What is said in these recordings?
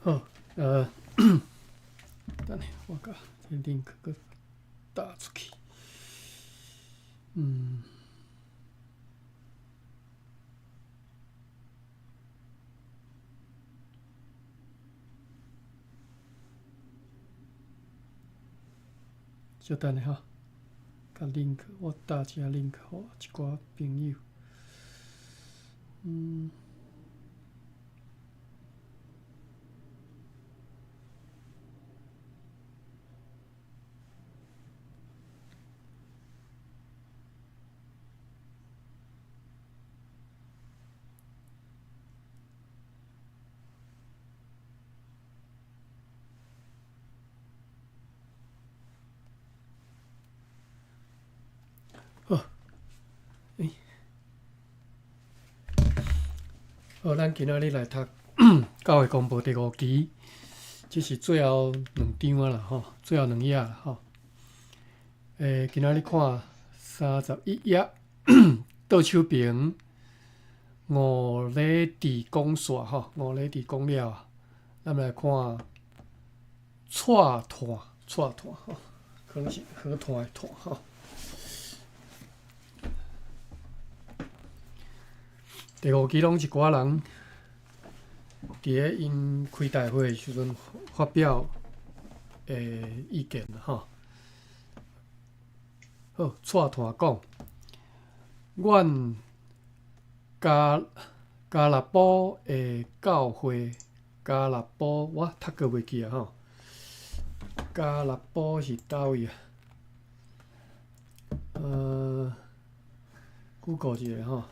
好，等下我甲这 link 个打出去。稍等下哈，甲 link 我打一下 link 互一寡朋友。好，好，咱今仔日来读教会公报第5期，这是最后2章啊啦吼，最后2页啦吼。今仔日看31页，倒手边五礼伫讲煞吼，五礼伫讲了，咱来看错团吼，可能是河团的团吼。第5期拢一寡人伫咧因开大会的时阵发表意见啦吼。好，错团讲，阮加勒堡的教会，加勒堡我读过袂记啊吼。加勒堡是倒位啊？Google 一下吼。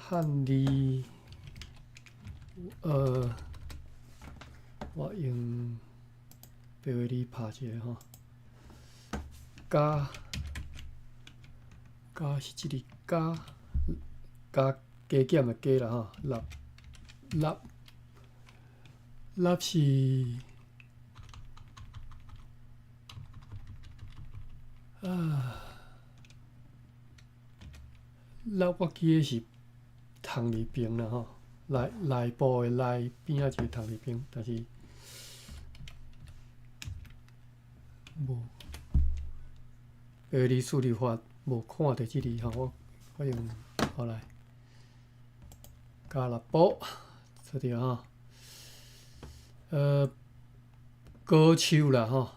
汉字，我用白话字拍一下吼。加是即个加减的加啦吼，立是立我记得是桶字边啦吼，内部的内边仔一个桶字边，但是无白话字数字法无看到即字吼，我用好来加勒堡这条吼，高手啦吼，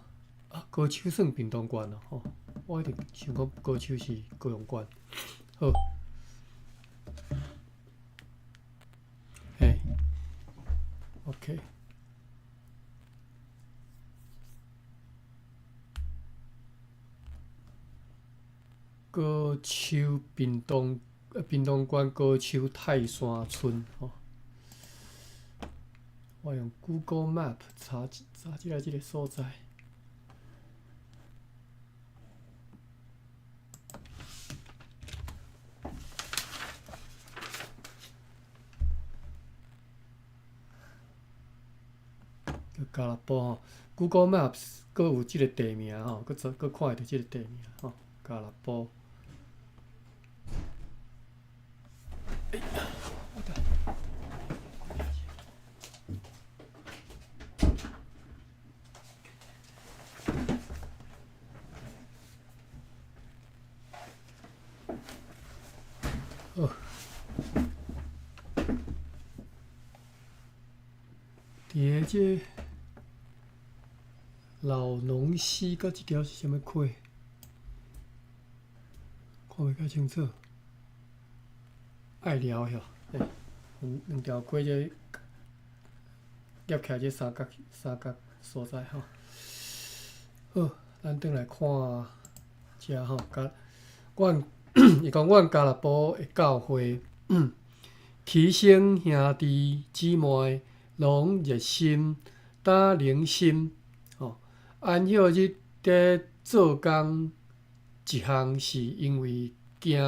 高手算屏东县咯吼，我一直想讲高手是高雄县，好。OK， 高手屏东县高手泰山村吼。我用 Google Map 查起来这个所在。加勒堡吼 ，Google Maps 阁有即个地名吼，阁看会到即个地名吼，加勒堡。好，伫个即老农溪，搁一条是啥物溪？看袂较清楚。爱聊吼，2条溪这夹起来这三角所在吼。好，咱转来看遮吼，阮伊讲阮加勒堡的教会，提升兄弟姊妹拢热心打灵心吼。安息日伫做工一项是因为惊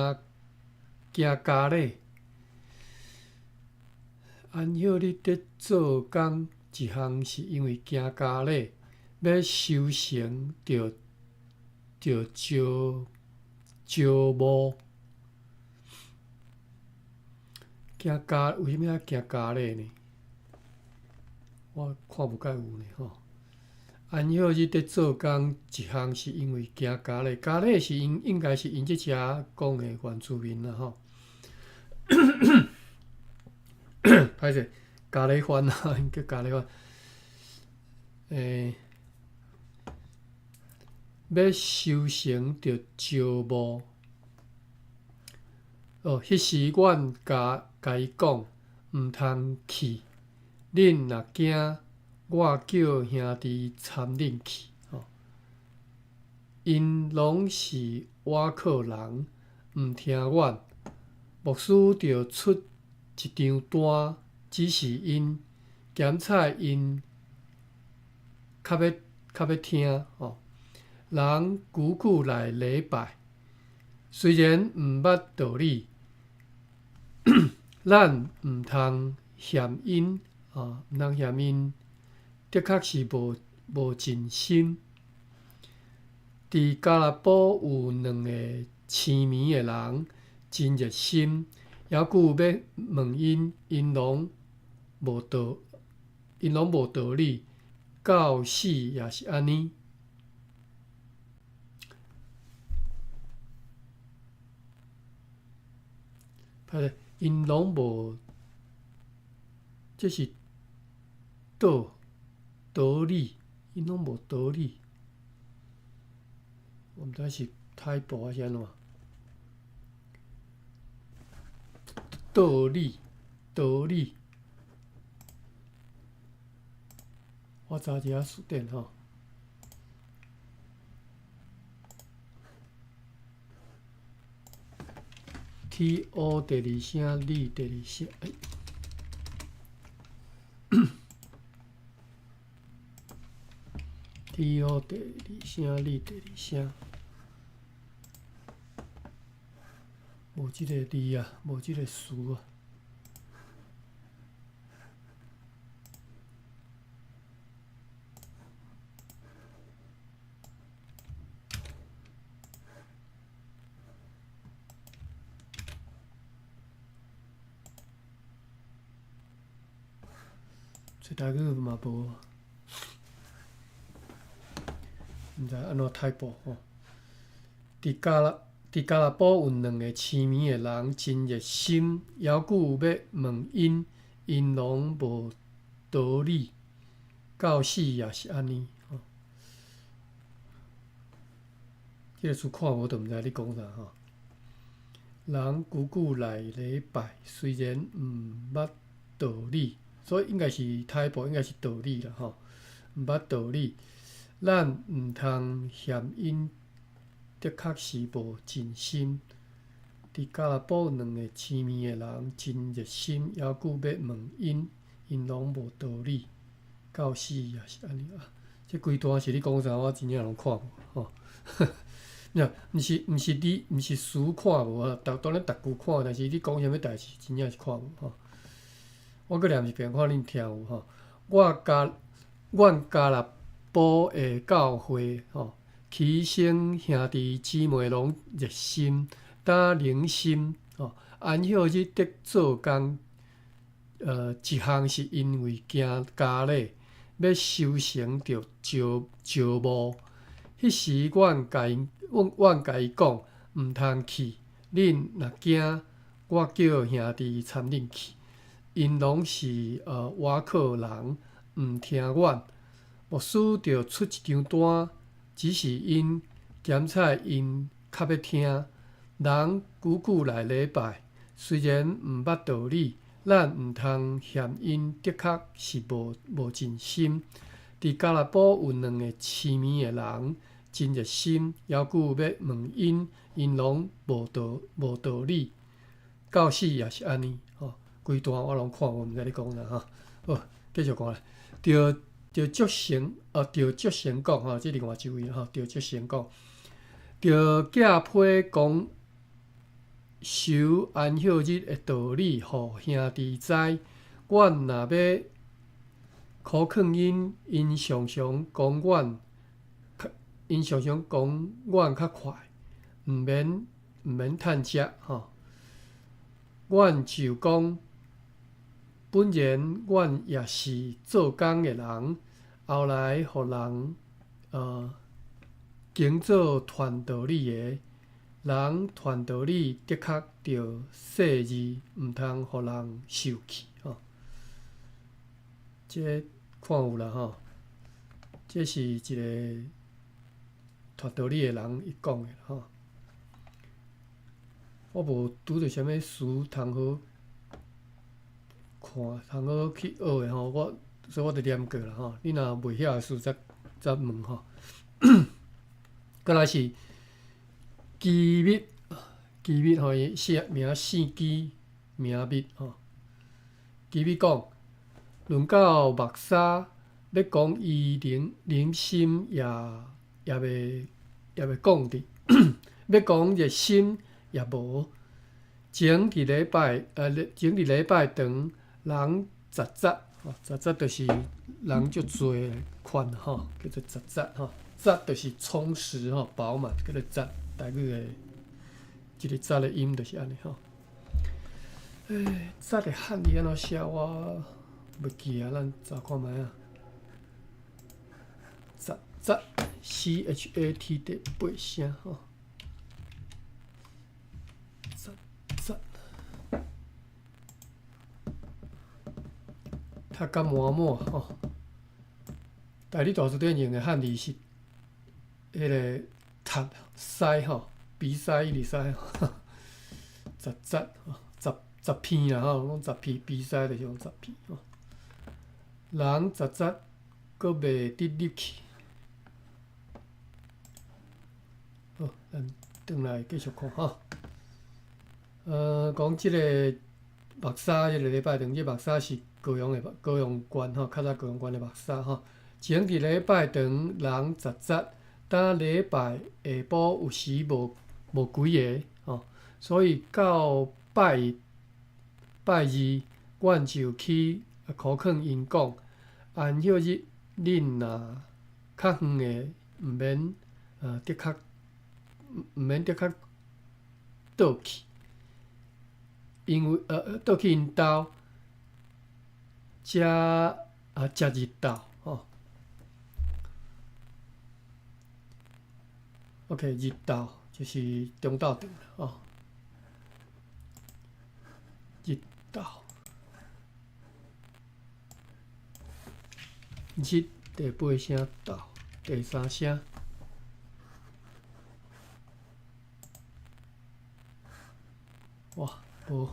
家礼。安息日伫做工一项是因为惊家礼，要修成着招募。惊家为什么要惊家礼呢？我看无介有呢吼。安孝日伫做工，一项是因为惊咖喱，咖喱是应该是因即遮讲的原住民啦吼。歹势，咖喱饭啊，叫咖喱饭。要修成着招募。迄时阮甲伊讲，毋通去。恁若惊，我叫兄弟参恁去。因拢是瓦克人，毋听阮。牧师着出一张单，只是因检采因较要听。人句句来礼拜，虽然毋捌道理，咱毋通嫌因，毋通嫌因，的确是无尽心。伫加勒堡有2个痴迷的人，真热心，犹句要问因，因拢无道理，到死也是安尼。因拢无，这是道理，因拢无道理。我毋知是太薄还是安怎。道理，我查一下词典吼。T-O 第二声，理第二声。T-O 第二声，理第二声。无即个字啊，无即个词啊。找台语嘛无，毋知安怎太薄吼。伫加勒堡有2个痴迷的人，真热心，犹句要问因，因拢无道理，到死也是安尼。即个词看无就毋知你讲啥吼。人句句来礼拜，虽然毋捌道理，所以应该是太薄，应该是道理啦吼。毋捌道理，咱毋通嫌因。的确是无尽心。伫加勒堡2个痴迷的人，真热心，犹句要问因，因拢无道理，到死也是安尼啊。这规段是你讲啥，我真正拢看无吼。毋是词看无啊，当然逐句看，但是你讲啥物代志，真正是看无吼。我搁念一遍，看恁听有吼。阮加勒堡的教会吼。起先兄弟姊妹拢热心，打灵心。安孝日得做工，一项是因为惊家咧，要修成着招募。迄时阮甲伊讲，毋通去。恁若惊，我叫兄弟参恁去。因拢是瓦克人，毋听阮。牧师着出一张单。只是因检采因较要听，人句句来礼拜，虽然毋捌道理，咱毋通嫌因，的确是无尽心。伫加勒堡有2个痴迷的人，真热心，犹句要问因，因拢无道理，到死也是安尼。规段我拢看，我毋知你讲啥吼。好，继续讲咧，着足成讲吼，即另外一位吼，着足成讲，着寄批讲守安孝日的道理，互兄弟知。阮若要苦劝因，因常常讲阮较快，毋免趁食吼。阮就讲本然阮也是做工的人，后来互人经做传道理的。人传道理的确着细字，毋通互人受气吼。这看有啦吼，这是一个传道理的人伊讲的吼。我无拄着啥物书通好看，通好去学的吼。所以我着念过啦吼。你若袂晓的书，则问吼。过来是机密。机密吼，伊写名姓机名密吼。机密讲，论到目屎，要讲伊人心也袂讲伫，要讲热心也无。前伫礼拜长，人杂杂吼，杂杂就是人足多的款吼，叫做杂杂吼。杂就是充实吼，饱满，叫做杂。台语的。一个杂的音就是安尼吼。杂的汉字安怎写？我袂记啊，咱查看觅啊。杂 CHAT 第8声吼。杂，读甲满满吼。台语大字典用的汉字是迄个读屎吼。鼻塞、鼻塞吼，杂吼，杂片啦吼，讲杂片，鼻塞就是用杂片吼。人杂杂，阁袂得入去。好，咱转来继续看吼。讲即个目屎，即个礼拜长，即目屎是高阳县吼，较早高阳县的目屎吼。前伫礼拜长，人杂杂，当礼拜下晡有时无几个吼，所以到拜二，阮就去考劝因讲，安息日恁若较远的，毋免得较倒去，因为倒去因兜食日昼吼。OK， 日昼。就是中昼长吼，日昼，日第8声，昼第3声。哇，无。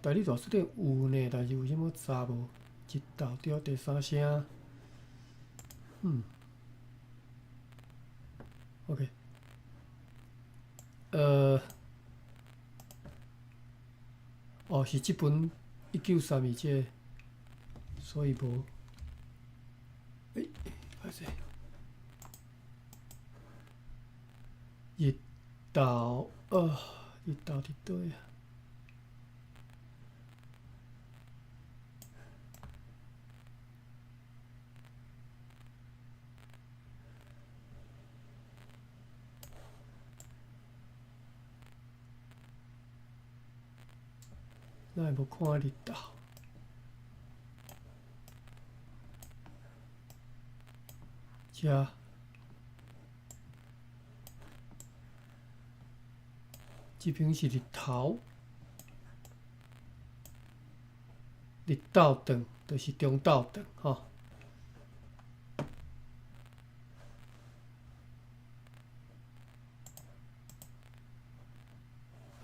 台语大词典有呢，但是为什么查无？日昼对第3声。OK。是即本1932这，所以无。歹势。日昼，日昼伫倒啊？咱会无看日昼？遮。这边是日头，日斗长就是中斗长吼。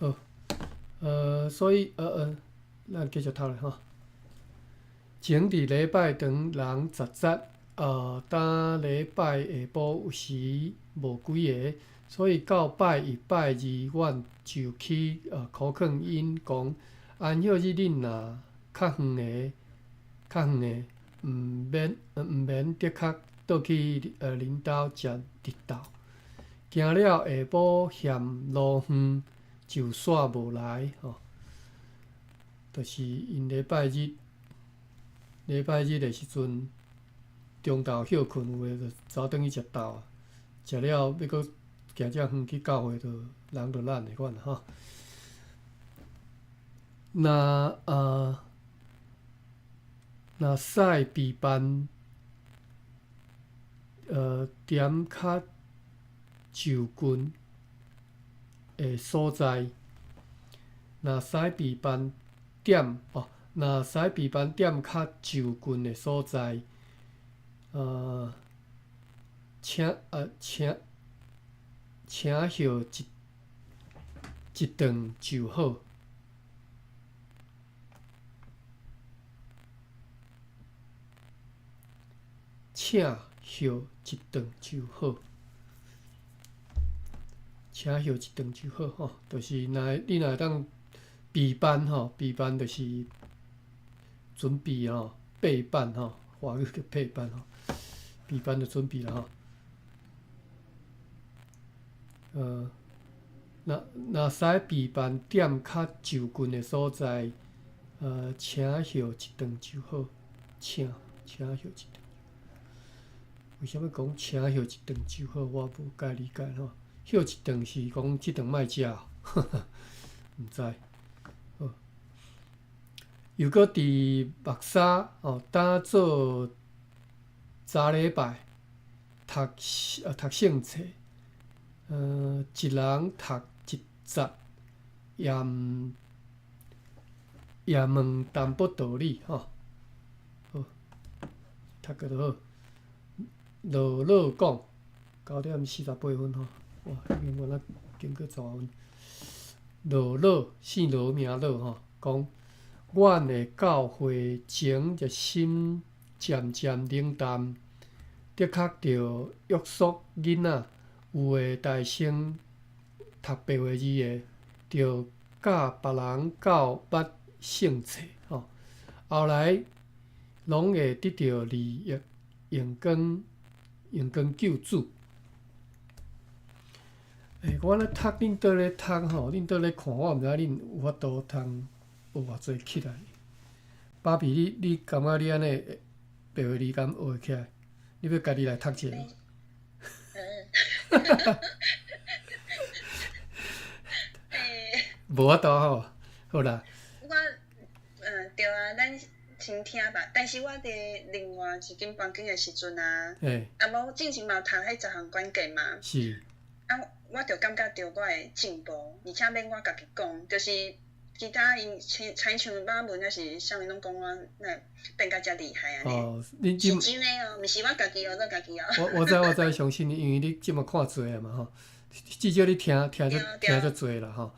好，所以咱继续读咧吼。前伫礼拜长，人杂杂，当礼拜下晡有时无几个。所以到拜一、拜二，阮就去考劝因讲，安息日恁若较远的，毋免得较倒去恁兜食日昼。行了下晡嫌路远，就煞无来吼。就是因礼拜日的时阵，中昼休困有诶，就走转去食昼啊，食了要搁行遮远去教会，就人就懒诶款吼。若驶备班，点较就近诶所在，若驶备班点若驶备班点较就近诶所在，请号一顿就好。请号一顿就好，请号一顿就好吼，就是你若会当备班吼，备班就是准备吼，备班吼，华语叫备班吼，备班就准备啦吼。若使备班点较就近的所在，请号一顿就好，请号一顿。为什物讲请号一顿就好？我无解理解吼。休一顿是讲即顿莫食，毋知。好，又搁伫目沙当做昨礼拜读圣册，一人读一节，也问淡薄道理吼。好，读个就好。落落讲9:48分吼，哇，英文啊经过10分。落落姓罗名落吼，讲阮的教会情热心渐渐冷淡，的确着约束囡仔，有的大声读白话字的，着教别人教捌圣册吼，后来拢会得到利益，用光救主。我咧读恁倒咧读吼，恁倒咧看，我毋知恁有法度通学偌济起来。爸比，你感觉你安尼白话字敢学起来？你要家己来读一下。无法度吼，好啦。对啊，咱先听吧。但是我伫另外一间房间的时阵啊，无进前嘛有读迄10项关键嘛。是。我就感觉到我会进步，而且免我家己讲，就是其他因亲像马文还是啥物拢讲我变甲遮厉害安尼。是真诶哦，毋是我家己学到家己哦。我知，相信你，因为你即马看侪啊嘛吼，至少你听足侪啦吼。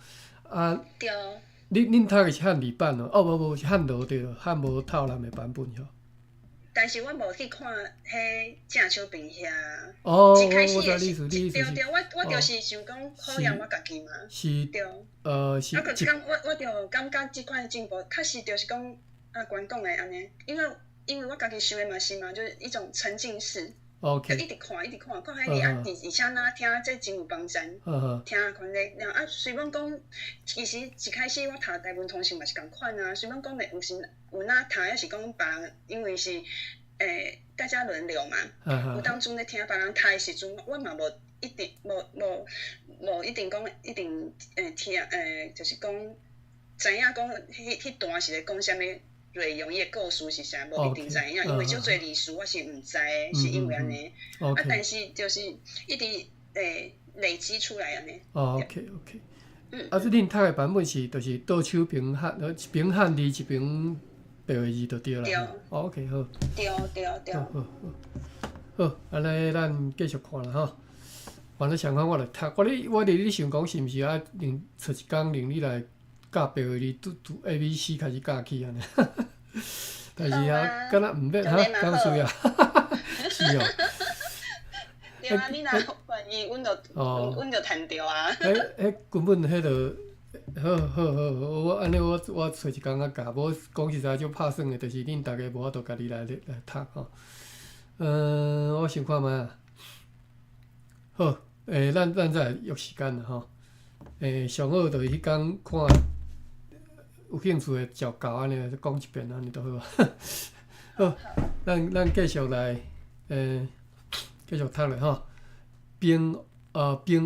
对。恁读的是汉语版哦？无是汉罗对，汉无套人的版本吼。但是我无去看迄正手边遐。我知你意思。对，我就是想讲考验我家己嘛。是。对。是。我就感觉即款进步，确实就是讲关讲的安尼，因为我家己想的嘛是嘛，就是一种沉浸式。OK。一直看迄个而且哪听这真有帮助。听款咧，虽然讲，其实一开始我读台文通信嘛是共款啊，虽然讲有时有哪读也是讲别人，因为是大家轮流嘛。有当阵咧听别人读的时阵，我嘛无一定无一定讲一定听就是讲知影讲迄段是咧讲啥物。内容伊的故事是啥，无一定知影，因为少侪历史我是毋知的，是因为安尼。但是就是一直累积出来安尼。OK。即恁读的版本是，就是倒手平汉，一边汉字，一边白话字就对啦。对。OK 好。对。好，安尼咱继续看啦吼。反正相反我来读，我伫咧想讲是毋是啊，找一工令你来。教白话字，拄 ABC 开始教起安尼，但是敢若毋免敢需要，是哦。对啊，你若愿意，阮就趁着啊。根本迄个好，我安尼我找一工教，无讲实在就拍算的，就是恁大家无法度家己来读吼。我想看觅啊。好，咱再约时间啦吼。上好就是迄工看。有兴趣的照教安尼讲一遍安尼就好啊。好，咱继续来继续读咧吼。平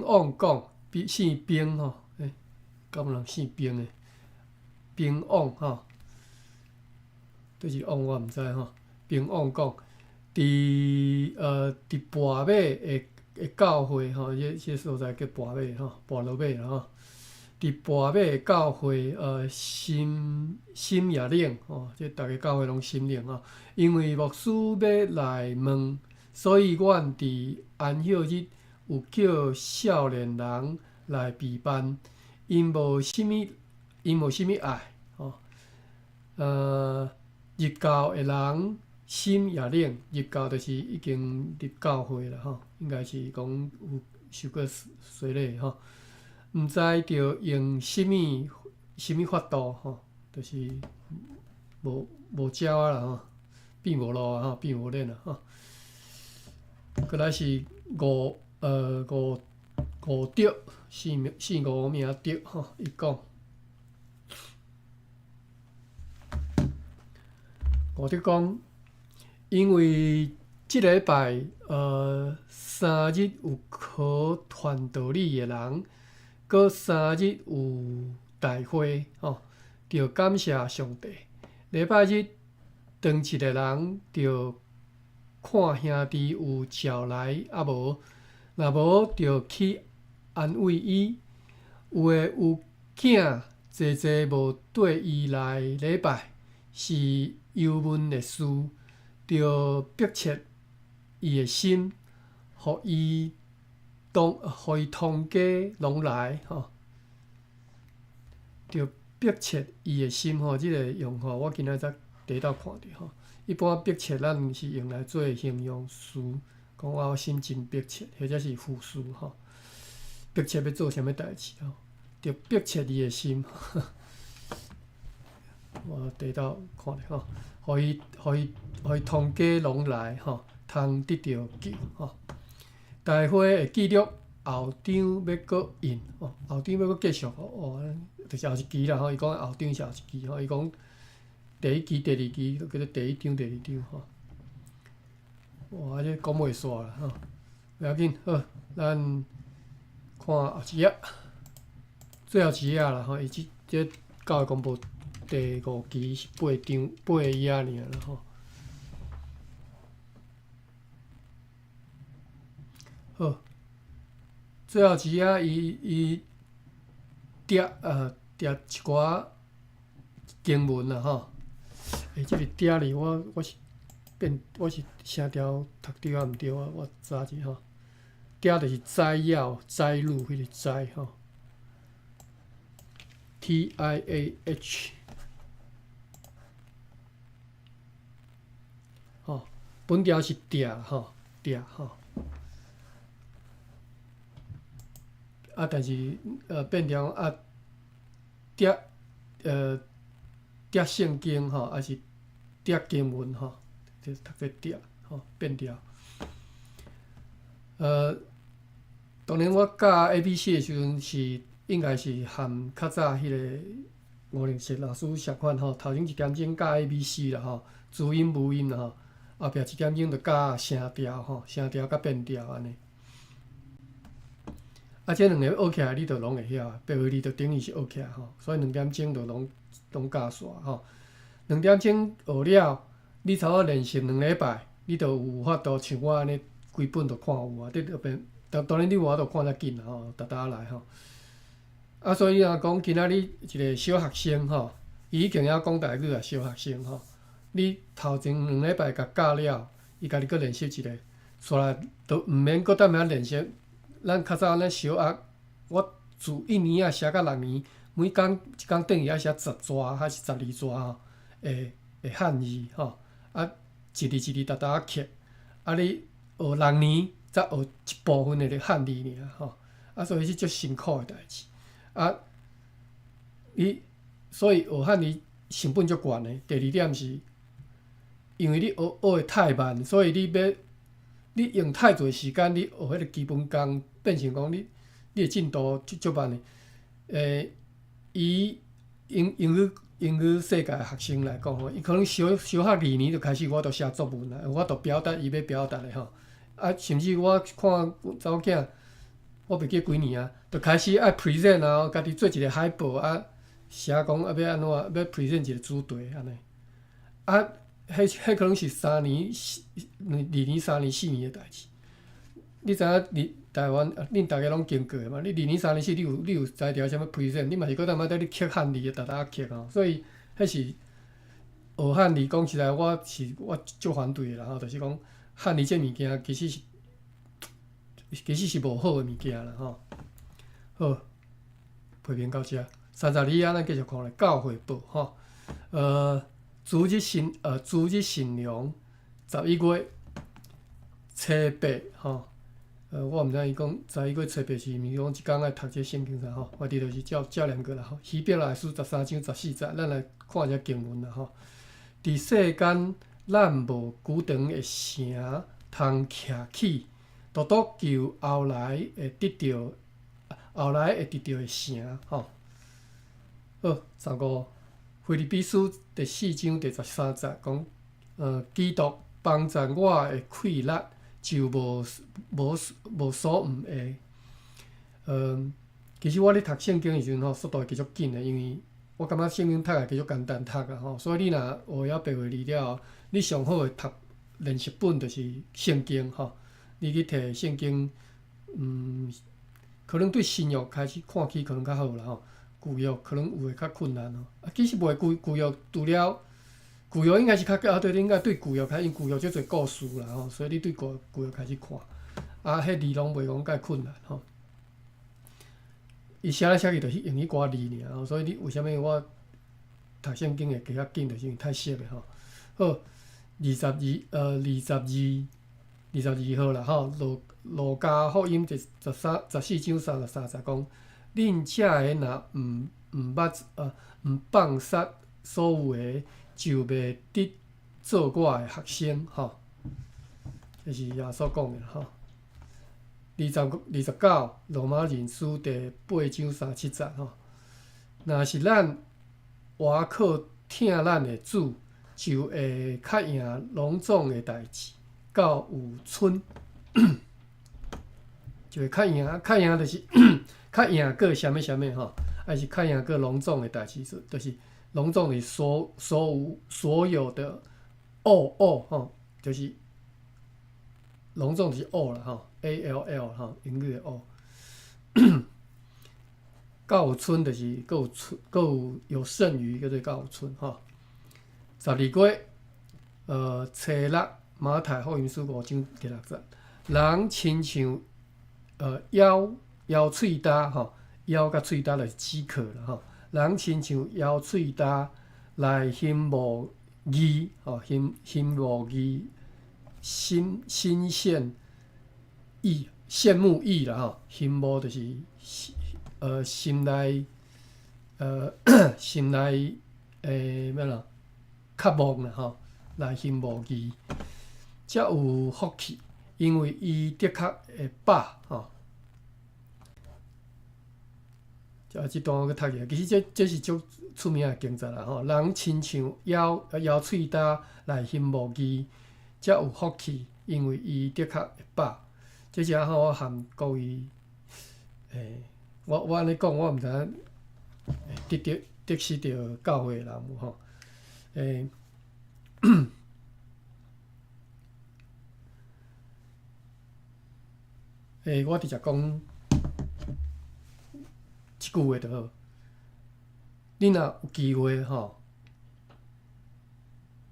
王讲，姓平吼，敢有人姓平诶？平王吼，这是王我毋知吼。平王讲，伫跋尾诶教会吼，迄所在叫跋尾吼，跋落尾啦吼。伫跋尾诶教会心也冷吼，即逐个教会拢心冷吼。因为牧师要来问，所以阮伫安息日有叫少年人来备班，因无啥物爱吼。入教诶人心也冷，入教就是已经入教会啦吼，应该是讲有受过洗礼吼。毋知着用啥物法度吼，就是无招啊啦吼，变无路啊吼，变无练啊吼。过来是五德，四五名德吼，伊讲五德讲，因为即礼拜三日有考传道理的人。过3日有大会吼，着感谢上帝。礼拜日当一个人着看兄弟有招来啊无，若无着去安慰伊。有诶有囝济济无缀伊来礼拜，是忧闷诶事，着迫切伊诶心，互伊通家拢来吼，着迫切伊诶心吼，即个用吼，我今仔才第一道看着吼。一般迫切咱是用来做形容词，讲我心真迫切，或者是复数吼。迫切要做啥物代志吼？着迫切伊诶心。我第一道看着吼，互伊通家拢来吼，通得到救吼。大会会记录后场要搁印哦，后场要搁继续哦，就是后一期啦吼。伊讲后场是后一期吼，伊讲第一期、第二期都叫做第一场、第二场吼。哇，这讲袂煞啦吼，袂要紧，好，咱看后一页，最后一页啦吼。伊这教育公布第5期是8个页尔啦吼。好，最后一页伊叠一寡经文啦吼。即个叠哩，我是啥条读对啊？毋对啊？我查者吼。叠就是摘要、摘录迄个摘吼。TIAH 吼，本条是叠吼，叠吼。啊，但是变成叠叠圣经吼，还是叠经文吼，就是读做叠吼变调。当然我教 ABC 的时阵是应该是含较早迄个5零7老师相款吼，头前1点钟教 ABC 啦吼，主音母音啦吼，后壁1点钟就教声调吼，声调甲变调安尼。啊，这2个学起来，你就拢会晓啊。白话字就等于是学起来吼，所以2点钟就拢教煞吼。2点钟学了，你差不多练习2礼拜，你就有法度像我安尼规本就看有啊。当然你无法度看遮紧啦吼，逐来吼。啊，所以若讲今仔日一个小学生吼，伊已经晓讲台语啊，小学生吼，你头前2礼拜甲教了，伊家己搁练习一下，煞来都毋免搁踮遐练习。咱较早咱小学，我自1年啊写到6年，每工一工等于爱写10纸还是12纸吼，诶汉字吼，啊一字逐啊刻，啊你学6年才学一部分的汉字尔吼，啊所以是足辛苦的代志，啊所以学汉字成本足悬的。第二点是，因为你学的太慢，所以你用太侪时间，你学迄个基本功，变成讲你的进度足慢的。英语英语世界学生来讲吼，伊可能小学2年就开始我都写作文啦，我都表达伊要表达的吼。啊，甚至我看查某囝，我袂记几年啊，就开始爱 present 啊，家己做一个海报啊，写讲要安怎要 present 一个主题安尼。啊，迄可能是2年、2年、3年、4年的代志。你知影台湾，恁大家拢经过嘛？你2年、3年、4你有才调啥物 present， 你嘛是搁当摆你刻汉字的，逐刻吼。所以，迄是学汉字，讲实在，我足反对的啦吼，就是讲汉字这物件其实是无好的物件啦吼。好，批评到遮，32啊，咱继续看咧教会报吼。主日新娘11月初8吼。我毋知伊讲11月初8是毋是讲一工爱读这圣经啥吼？我伫就是照2个啦吼。希伯来书13章14节，咱来看一下经文啦吼。伫世间，咱无久长的城通徛起，独独求后来会得到的城吼。好，15腓立比书第4章第13节讲，基督帮助我的快力。就无所毋会。其实我咧读圣经的时阵吼，速度会继续紧的，因为我感觉圣经读也继续简单读啊吼。所以你若学了白话字了，你上好的读练习本就是圣经吼。你去摕圣经，可能对新约开始看起可能较好啦吼。旧约可能有诶较困难吼。其实袂旧约除了。旧约应该是较对，你应该对旧约因旧约足侪故事啦吼，所以你对旧约开始看，迄字拢袂讲介困难吼。伊写来写去就是用迄寡字尔吼，所以你为虾米我读圣经会加较紧，就是因为太熟诶吼。好，22号啦吼，路加福音第14章33节讲，恁遮个若毋放杀所有诶。就袂得做我的学生吼，这是耶稣讲的吼。29罗马人书第8章37节吼，若是咱活靠听咱的主，就会较赢隆重的代志，到有剩，就会较赢就是较赢过啥物吼，还是较赢过隆重的代志，就是。隆重的所有的吼，就是隆重就是啦吼 ，all 吼，英语的到有剩就是佫有剩余，叫做到有剩吼。12月初6马太福音书5章第6节，人亲像枵喙焦吼，枵甲喙焦就是饥渴啦吼。人亲像枵喙焦来羡慕义吼，羡慕义，新鲜义，羡慕义啦吼，羡慕就是心内咩啦，渴望啦吼，来羡慕义，才有福气，因为伊的确会饱吼。即段我去读起，其实这是足出名的经节啦吼。人亲像枵喙焦来羡慕义，才有福气，因为伊的确会饱。这是吼我含各位，我安尼讲，我毋知影得失着教会的人有吼，我直接讲。一句话就好，你若有机会吼，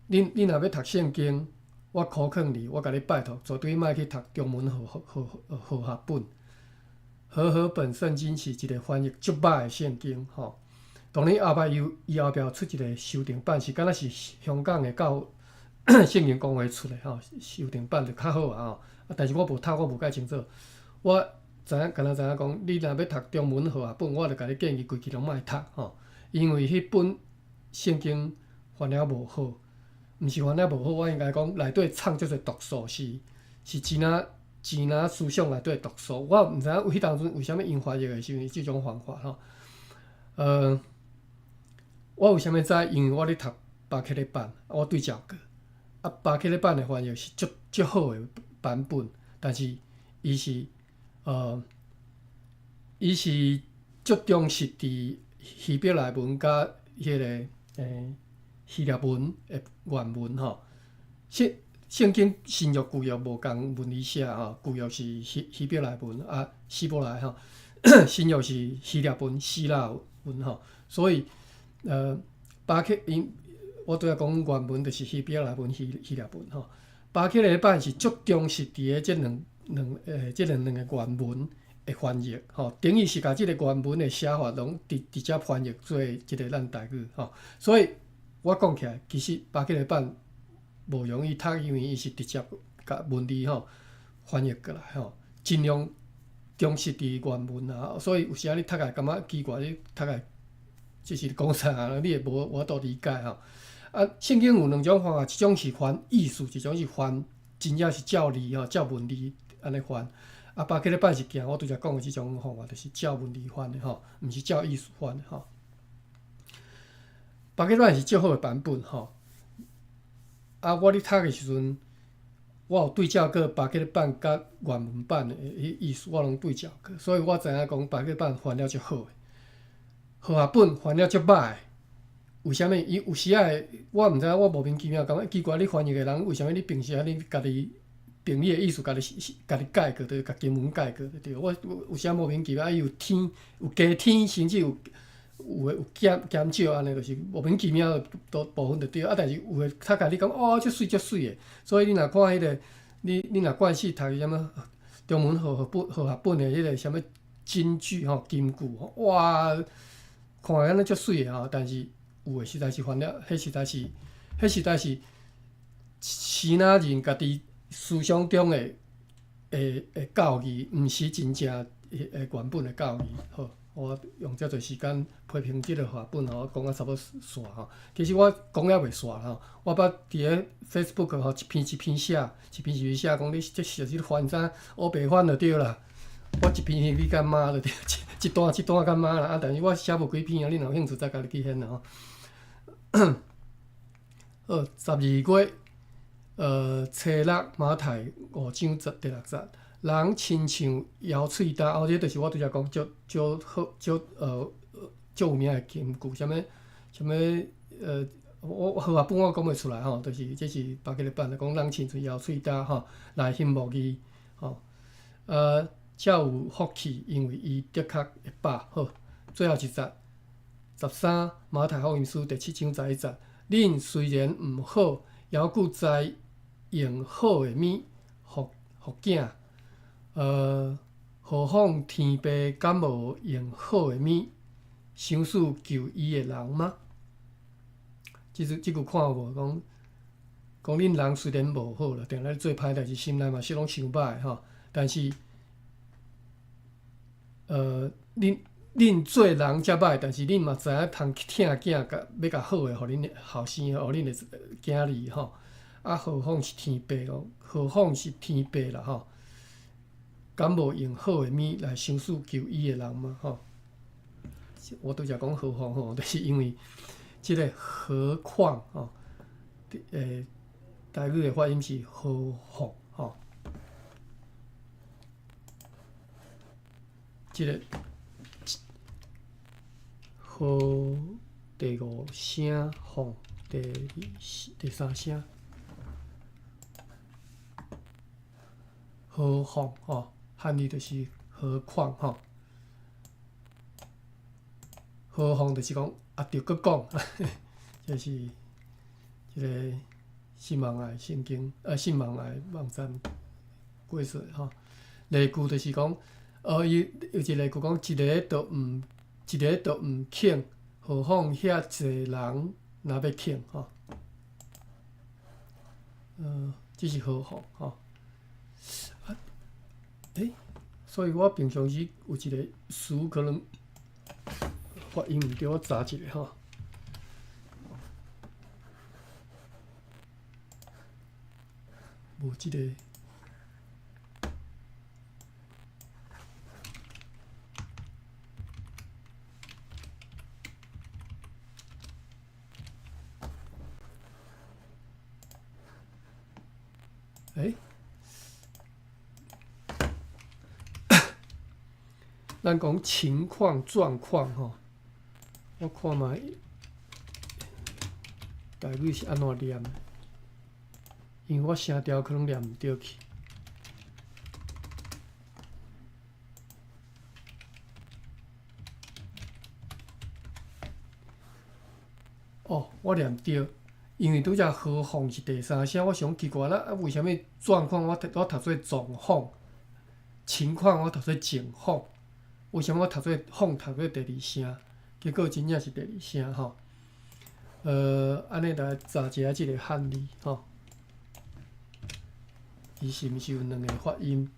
你若要读圣经，我考劝你，我甲你拜托，绝对莫去读中文和合本。和合本圣经是一个翻译足歹的圣经吼。当然后摆伊后壁有出一个修订版，是敢若是香港的圣经公会出的吼，修订版就较好啊吼。但是我无读，我无介清楚，我。敢若知影讲，你若要读中文和合本，我就甲你建议规期拢莫读吼，因为迄本圣经翻了无好，毋是翻了无好，我应该讲内底藏足侪毒素，是真啊思想内底毒素。我毋知影迄当阵为虾米因翻译的是因为即种方法吼。我为虾米知？因为我咧读巴克勒版，我对照过。啊，巴克勒版的翻译是足好的版本，但是伊是伊是足重视伫希伯来文甲迄个希腊文的原文吼。圣经新约旧约无共文理写吼，旧约是希伯来文啊，希伯来吼，新约是希腊文、希腊文吼，所以巴克因我拄仔讲原文就是希伯来文、希腊文吼。巴克勒版是足重视伫个即两个原文的翻译吼，等于是甲即个原文的写法拢直接翻译做即个咱台语吼。所以我讲起来，其实巴克勒版无容易读，因为伊是直接甲文字吼翻译过来吼，尽量重视伫原文啊。所以有时仔你读起来感觉奇怪，你读起来即是讲啥，你也无法度理解吼。啊，圣经有两种翻法，一种是翻意思，一种是翻真正是照理吼，照文字安尼翻。啊，巴克勒版是行我拄则讲的即种方法，就是照文字翻的吼，毋是照意思翻的吼。巴克勒版是最好的版本吼。啊，我咧读的时阵，我有对照过巴克勒版甲原文版的意思，我拢对照过，所以我知影讲巴克勒版翻了足好的，和合本翻了足歹的。为虾米？伊有时仔我毋知影，我莫名其妙感觉奇怪，你翻译的人为虾米你平时你家己凭你的意思家己改过，就甲经文改过就对。我有时仔莫名其妙，有添有加添，甚至有减少安尼，就是莫名其妙的部分就对。啊，但是有诶读甲你讲哦，足水足水诶。所以你若看迄个，你若惯势读啥物中文和合本诶迄个啥物金句吼、金句吼，哇，看安尼足水诶吼，但是。有诶，实在是翻了，迄实在是支那人家己思想中诶教义，毋是真正原本诶教义。好，我用遮侪时间批评即个话本吼，讲啊差不多煞吼。其实我讲了袂煞吼，我捌伫个 Facebook 吼一篇写，一篇写讲你即是翻啥乌白翻就对啦。我一篇你干妈就对，一段干妈啦。啊，但是我写无几篇啊，你若有兴趣再家己去选啦吼。12月初六马太5章第6节，人亲像摇喙焦。哦，这就是我拄则讲足好足有名诶金句，啥物我合本我讲袂出来吼，就是这是巴克勒版讲人亲像摇喙焦吼，内心无义吼。才有福气，因为伊的确会饱。好，最后一节。13马太福音书第7章11节，恁虽然毋好，犹佫知用好诶物互囝，何况天父敢无用好诶物赏赐救伊诶人吗？即句看有无？讲恁人虽然无好啦，定咧做歹代志，心内嘛是拢想歹吼，但是恁做人遮歹，但是恁嘛知影通疼囝，要甲好诶，互恁后生，互恁诶囝儿吼。啊，何况是天父咯？何况是天父啦吼？敢无用好诶物来赏赐救伊诶人嘛吼？我拄则讲何况吼，就是因为即个何况吼，台语诶发音是何况吼，即个。何第5声，况第3声，何况吼，汉语就是何况吼，何况就是讲啊，着搁讲，这是一个信望爱圣经信望爱网站过说吼。例句就是讲，伊有一例句讲，一个都毋肯，何况遐济人若要肯吼？这是何况吼？所以我平常时有一个词可能发音毋对，我查一下吼。无即个。咱讲情况状况吼，我看卖台语是安怎念？因为我声调可能念毋对去。哦，我念对，因为拄则何况是第三声，我想奇怪啦，为虾物状况我读做状况，情况我读做情况，为虾物我读做况读做第二声？结果真正是第二声吼。安尼来查一下即个汉字吼，伊是毋是有两个发音？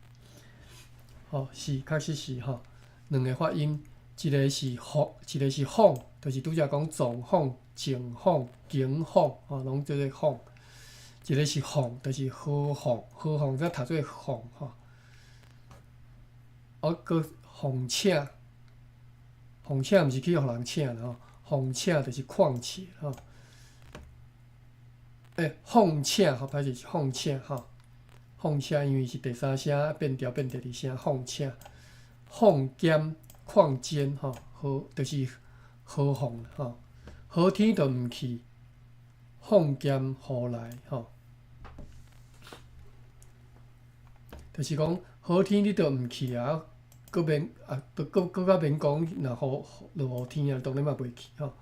哦，是，确实是吼，两个发音，一个是放，一个是放，就是拄则讲状况、情况、景况，吼，拢做做放。一个是放，就是何放，何放则读做放吼。搁放请，放请毋是去互人请啦吼，放请就是况且吼。放请吼，歹势是放请吼。放请因为是第三声变调变第二声，放请。放兼况间吼，好就是何放吼。好天就毋去，放兼何来吼？就是讲好天你就毋去啊，搁免搁较免讲，若落雨天啊，当然嘛袂去吼。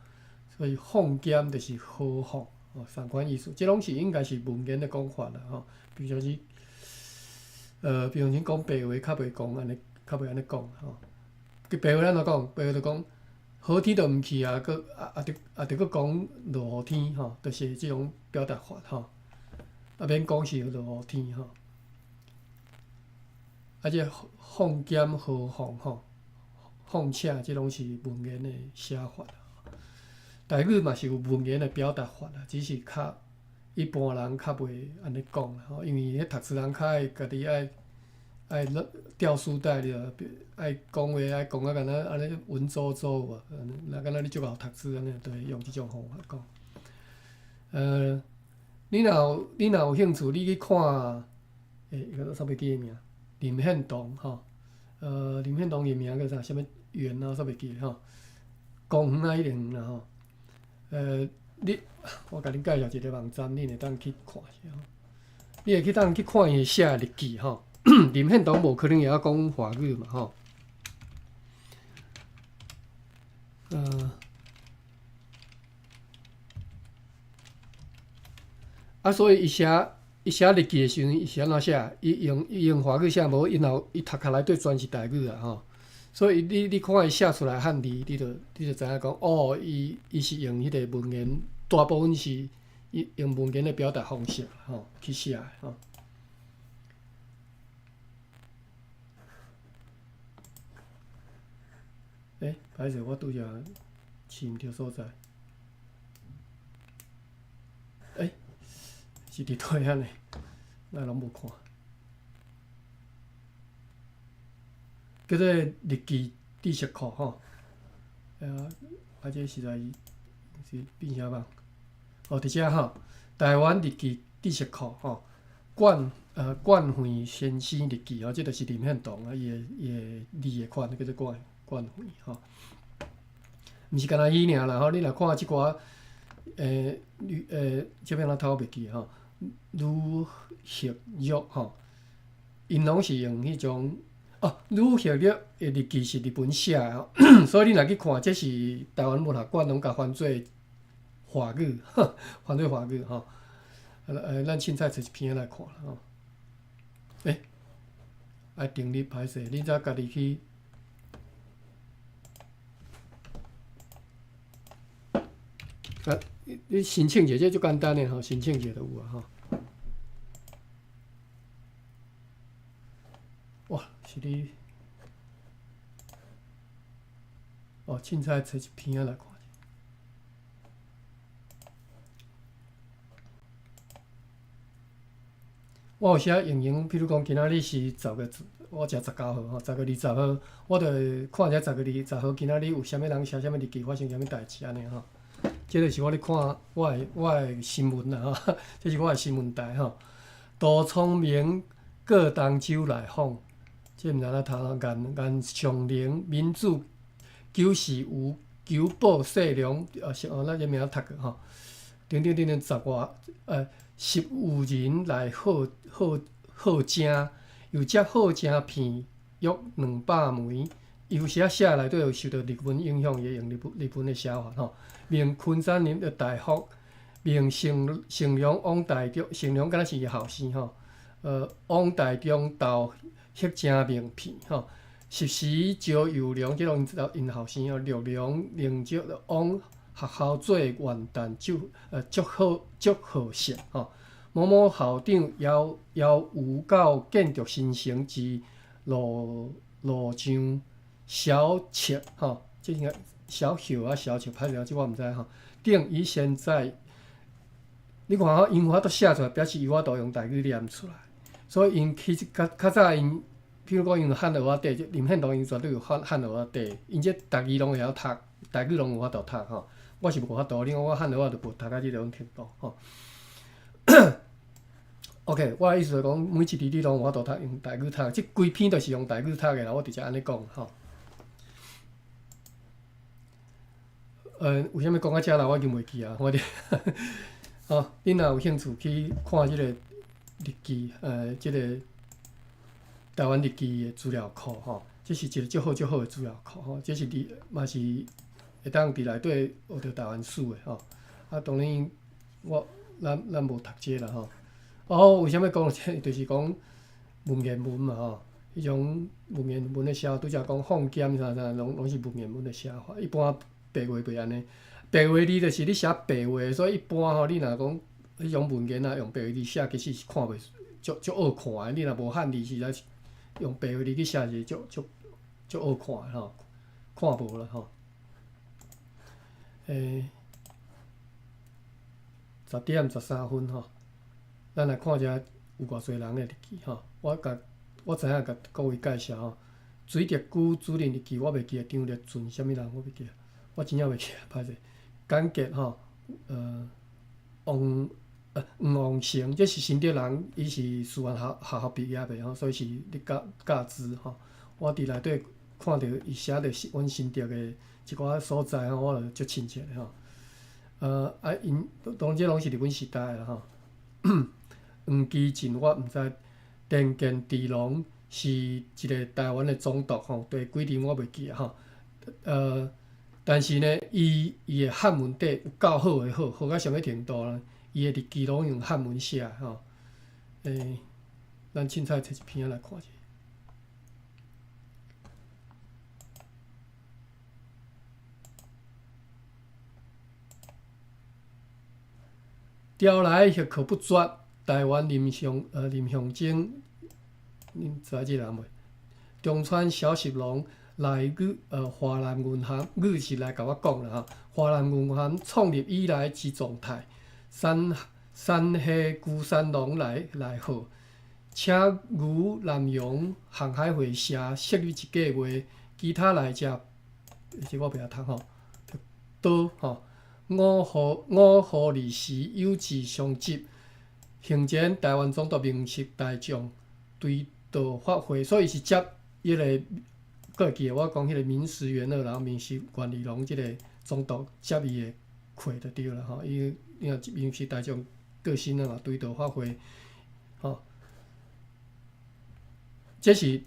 所以放兼就是何放哦，三款意思，即拢是应该是文言的讲法啦吼。比如说是比如讲白话较袂讲安尼，较袂安尼讲吼。白话咱怎讲？白话就讲好天就毋去啊，搁着搁讲落雨天吼，就是即种表达法吼。免讲是落雨天吼。即放兼何放吼，放请即拢是文言的写法。台语嘛是有文言的表达法啦，只是较一般人较袂安尼讲啦吼，因为迄读书人较爱家己爱吊书袋了，爱讲话爱讲啊，敢若安尼文绉绉无，若敢若你足够读书安尼，就会用即种方法讲。你若有兴趣，你去看，迄个啥物记个名？林献堂吼，林献堂伊名叫啥？啥物园啊？啥袂记吼？公园啊，迄个园啦吼。我甲恁介绍一个网站，恁会当去看一下。你会去当去看伊写日记吼。林献堂无可能会晓讲华语嘛吼。所以伊写日记的时阵，伊是安怎写？伊用华语写，无伊读壳内底全是台语啦吼。所以你看伊写出来汉字，你就知影讲，哦，伊是用迄个文言，大部分是用文言的表达方式吼去写的吼。歹势，我拄则试毋着所在。是伫佗安尼，咱拢无看。叫做日记知识库吼，这实在是变啥网？伫遮吼，台湾日记知识库吼，冠惠先生日记吼，这就是林献堂啊，伊的字的款叫做冠惠吼。毋是干那伊尔啦吼，你若看即寡这边咱头袂记吼，吕学玉吼，因拢是用迄种。吕学玉的日记是日本写的吼，所以你若去看，这是台湾文学馆拢甲翻做华语，翻做华语吼。咱凊彩找一篇来看啦吼。爱订立歹势，你则家己去。你申请者这足简单的吼，申请者就有啊吼。哇，是你凊彩找一篇来看。我有写用用，比如讲今仔日是我食19号吼，10月20号，我著看一下10月20号今仔日有啥物人写啥物日记，发生啥物代志安尼吼。这就是我咧看我的新闻啦吼，这是我的新闻台吼。杜聪明过东洲来访，这毋知影读颜尚玲、民主九是有求报世良，咱这名读过吼。等等等等10有人来好正，又接好正片约200枚。有时写内底有受到日文影响，也用日文的写法吼。命昆山林的大福，命成良往大中，成良敢若是伊后生吼。往大中斗迄正名片吼。10时招游良，即拢因后生吼。陆良另招往学校做元旦祝贺式吼。某某校长邀有到建筑新城之路上小切吼，即应该小秀啊小切，歹势啊，即我毋知吼。等伊现在，你看吼，因法都写出来，表示伊法度用台语念出来。所以因其实较早因，譬如讲因汉蚵仔底，林献堂因绝对有汉蚵仔底，因这逐字拢会晓读，台语拢有法度读吼。我是无法度，另外我汉蚵仔就无读到即种程度吼。OK， 我的意思是讲，每一字你拢有法度读，用台语读，即规篇都是用台语读的啦。我直接安尼讲吼。有啥物讲到遮啦？我已经袂记啊，我哋哦，恁若有兴趣去看即个日记，即个台湾日记的资料库吼，这是一个足好的资料库吼，这是嘛是会当伫内底学着台湾史的吼。啊，当然咱无读这啦吼。哦，为啥物讲这？就是讲文言文嘛吼，迄种文言文的写法，拄则讲放监啥拢是文言文的写法。一般白话袂安尼，白话字就是你写白话，所以一般吼，你若讲迄种文言啊，用白话字写，其实是看袂足好看的。你若无汉字，实在是用白话字去写是足好看的吼，看无啦吼。10点13分吼。咱来看一下有偌侪人的日记吼。我知影甲各位介绍吼。水滴居主任日记我袂记啊，张立俊啥物人我袂记啊，我真正袂记啊，歹势。简洁吼，黄王成，这是新竹人，伊是师范学校毕业的吼，所以是咧教资吼。我伫内底看到伊写着阮新竹的一寡所在吼，我就足亲切的吼。因当然这拢是日本时代的啦吼。黄基进我毋知，田健治郎是一个台湾的总督吼，第几年我袂记啊吼。但是呢，伊的汉文底有够好诶，好到啥物程度呢？伊的日记拢用汉文写吼。咱凊彩摕一篇来看者。调来血口不绝。台湾林向征，恁知即个人袂？中川小十郎来华南银行，是来甲我讲啦吼。华南银行创立以来之状态，山下孤山龙来好，请于南洋航海会社设立一计划，其他来者，这我袂晓读吼，倒吼。五号利时有志相集。行前台湾总督明示大众对道发挥，所以是接迄个，佫会记得我讲迄个民实元二郎、民实元二郎即个总督接伊的课就对了吼。伊若明示大众个性啊嘛，对道发挥吼。这是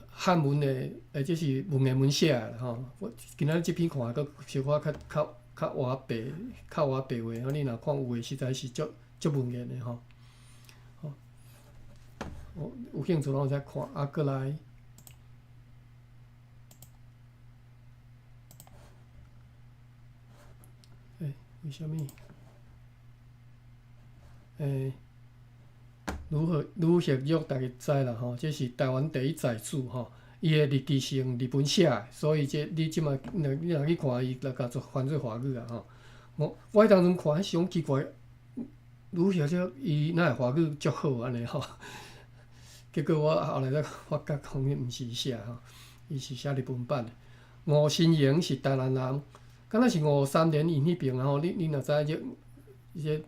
汉文的，这是文言文写的吼。我今仔即篇看佫小可较活白话，你若看有诶，实在是足文言的吼。有兴趣拢再看，佫来，为虾米？吕学玉大家知啦吼，这是台湾第一财主吼，伊诶日记是用日本写的，所以你即马你若去看伊，来甲做翻做华语啊吼。我迄当阵看，迄是种奇怪，吕学玉伊哪会华语足好安尼吼？结果我后来才发觉，讲伊毋是写吼，伊是写日本版的。吴新营是台南人，敢若是53年因迄边啊吼，你若知即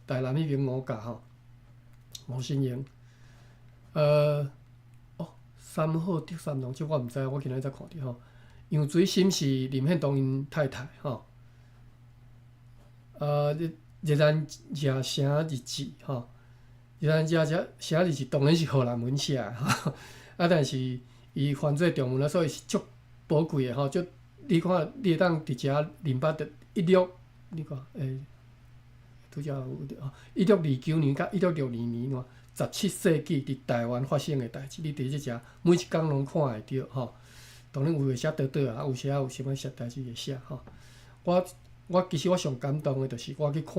台南迄边吴家吼，吴新英，三好第三龙，即我毋知，我今仔才看着吼。杨水心是林献堂因太太吼。日兰社写日志吼，日兰社写日志当然是荷兰文写的吼，但是伊翻做中文啊，所以是足宝贵的吼。就你看，你会当伫遮林捌的16，你看拄则有1629年甲1662年喏，17世纪伫台湾发生的代志，你伫即遮每一工拢看会着吼。当然有诶写倒倒啊，有时有啥物代志会写吼。我其实我上感动诶，就是我去看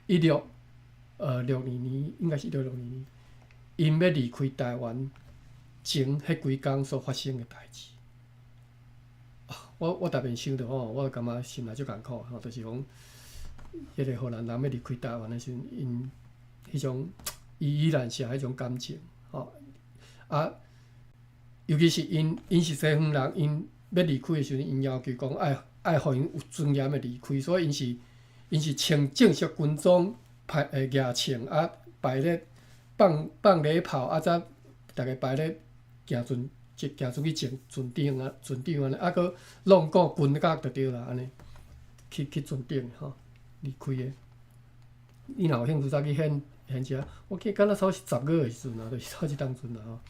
1662年，应该是1662年，因要离开台湾前迄几工所发生诶代志。我逐遍想着吼，我感觉心内足艰苦吼，就是讲，迄个荷兰人要离开台湾诶时阵，因迄种依然是迄种感情吼。尤其是因是西方人，因要离开诶时阵，因要求讲爱互因有尊严诶离开，所以因是穿正式军装，举枪排咧放礼炮，则逐个排咧行出去船顶安尼，搁弄过军甲就对啦，安尼去船顶吼离开诶。你若有兴趣，再去现遮，我记敢若差不多是10月诶时阵啊，就是差即当阵啦吼。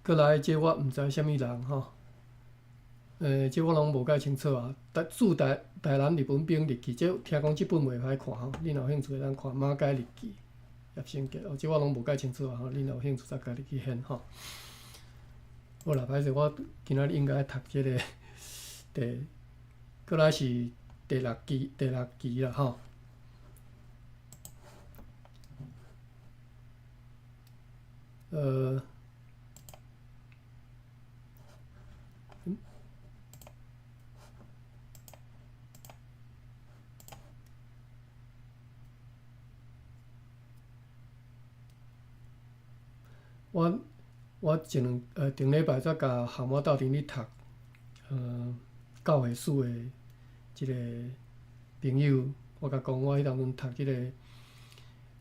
过来即我毋知啥物人吼。即我拢无介清楚啊。驻台南日本兵日记，即听讲即本袂歹看吼。你若有兴趣，会当看马偕日记、叶圣杰。即我拢无介清楚啊吼。你若有兴趣，再家己去选吼。好啦，歹势，我今仔日应该读即个过来是第六期啦吼。我前礼拜才甲项目斗阵咧读教会史的即个朋友，我甲讲我迄当阵读即个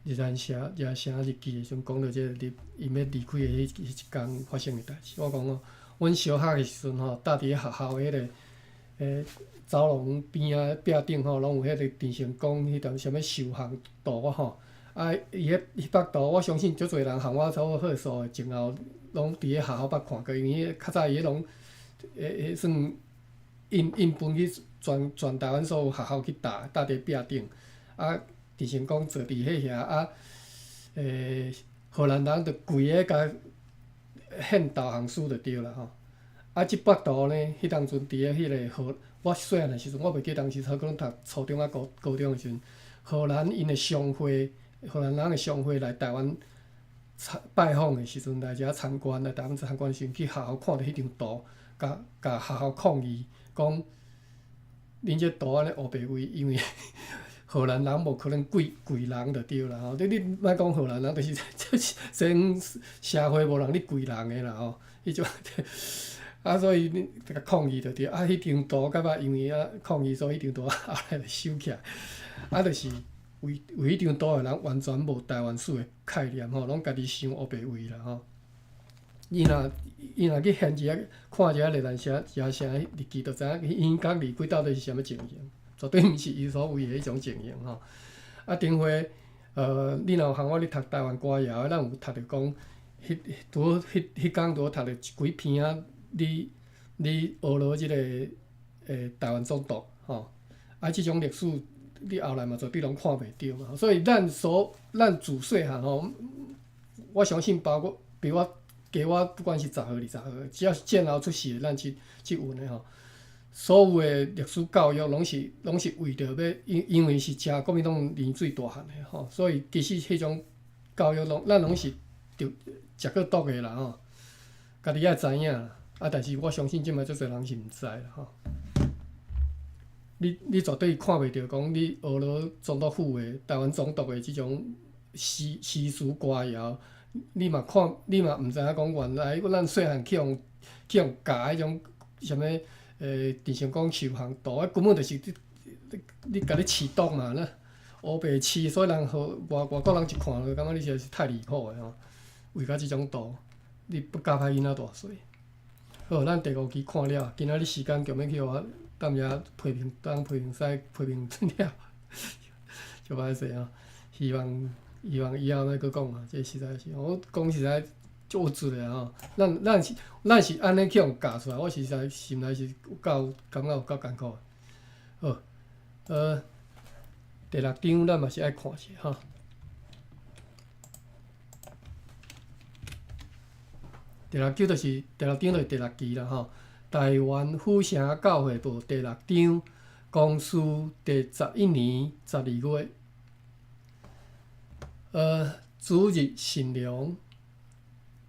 日兰社日记的时阵，讲到即个因要离开的迄一工发生的代志。我讲哦，阮小学的时阵吼，搭伫咧学校迄个走廊边仔壁顶吼，拢有迄个陈成功迄段啥物受降图吼。伊迄幅图，我相信足侪人含我差不多岁数的前后，拢伫咧学校捌看过，因为较早伊迄拢算印分去全台湾所有学校去搭伫壁顶。陈成功坐伫迄遐，荷兰人就跪咧甲献投降书就对啦吼。即幅图呢，迄当阵伫咧迄个我细汉的时阵，我袂记当时可能读初中啊高中的时阵，荷兰因的商会。荷兰人的商会来台湾拜访的时阵，来遮参观，来台湾参观的时阵，去学校看到迄张图，甲学校抗议，讲恁这图安尼黑白为，因为荷兰人无可能跪人就对啦吼。你莫讲荷兰人，就是全社会无人咧跪人的啦吼。迄种所以你甲抗议就对。迄张图甲因为抗议，所以迄张图后来就收起来。就是。为迄张图诶人完全无台湾史诶概念吼，拢家己想黑白为啦吼。伊若去现一下看一下日兰社日记，就知影因刚离开到底是啥物情形，绝对毋是伊所谓诶迄种情形吼。顶回你若有项我咧读台湾歌谣，咱有读着讲，迄工拄读着几篇啊，你学了即个台湾总督吼，即种历史。你后来嘛，绝对拢看袂着嘛，所以咱自细汉吼，我相信包括比我加我，不管是10岁、20岁，只要是战后出世的，咱即运的吼，所有的历史教育拢是为着要，因为是食国民党年水大汉的吼，所以其实迄种教育咱拢是着食过毒的啦吼，家己爱知影啦，但是我相信即摆足侪人是毋知啦吼。你绝对看袂着讲你学了总督府的台湾总督的即种诗词歌谣，你嘛毋知影讲原来咱细汉去用教迄种啥物陈成功受降图，根本就是你家己饲毒嘛，黑白痴，所以人外国人一看就感觉你实在是太离谱诶吼，为到即种度，你不教歹囡仔大细。好，咱第5期看了，今仔日时间强要去我踮遮批评，当批评师批评了，就歹势啊！希望以后再搁讲啊，这实在是，我讲实在足有准诶吼。咱是安尼去互教出来，我实在心内是感觉有够艰苦诶。好，第6章咱嘛是爱看者吼。第6章就是第6期啦吼。台湾府城教会部第6章，公司第11年12月。主日信良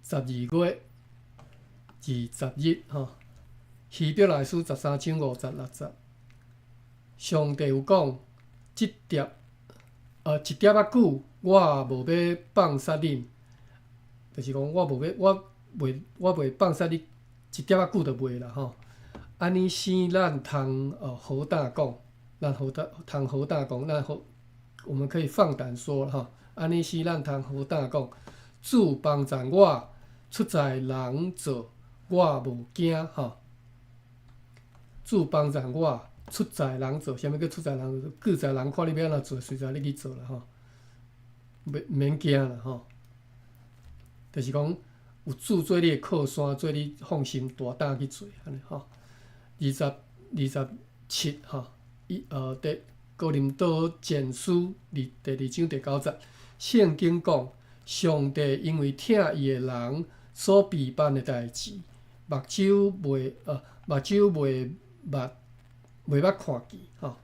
12月20日吼。希伯来书13章50、60。上帝有讲，一碟仔久，我无要放杀恁，就是讲我袂放杀你，一碟仔久就袂啦吼。安尼生咱通好胆讲，咱通好胆讲，我们可以放胆说哈。安尼生咱通好胆讲，主帮助我，出在人做，我无惊吼。主帮助我。出在人做，啥物叫出在人做？各在人看你要安怎做，随在你去做啦吼，毋免惊啦吼。就是讲有主做你诶靠山，做你放心大胆去做安尼吼。27吼，第哥林多前书第2章第9节，圣经讲，上帝因为疼伊诶人所备办诶代志，目睭袂捌看见吼，